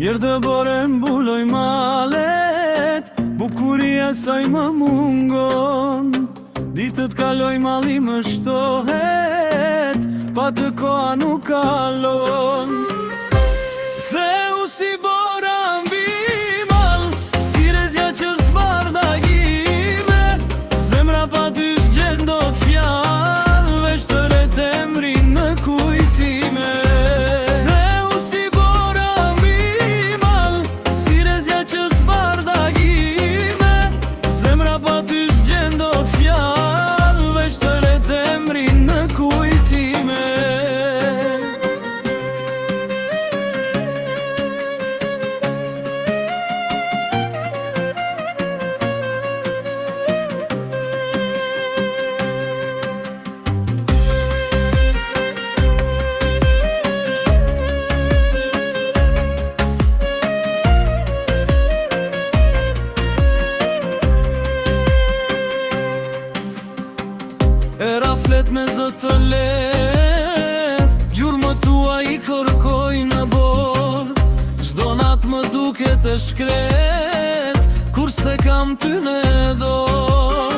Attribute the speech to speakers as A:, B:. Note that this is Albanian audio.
A: Pjerë dë bore mbuloj malet, bukuria saj më mungon. Ditët kaloj mali më shtohet, pa të koha nuk kalon. Theu si bora mbi mal, si rezja që zbarda ime, zemra pa ty s'gjet do t'fjall, veç të ret emrin në kujtime. Theu si bora mbi mal, si rezja që zbarda ime, zemra pa ty s'gjet do t'fjall, veç të ret emrin në kujtime. Era flet me zë të lef, gjurmë tua i kërkoj në bor. Çdo nat më duket e shkret, kur s'te kam ty në dorë.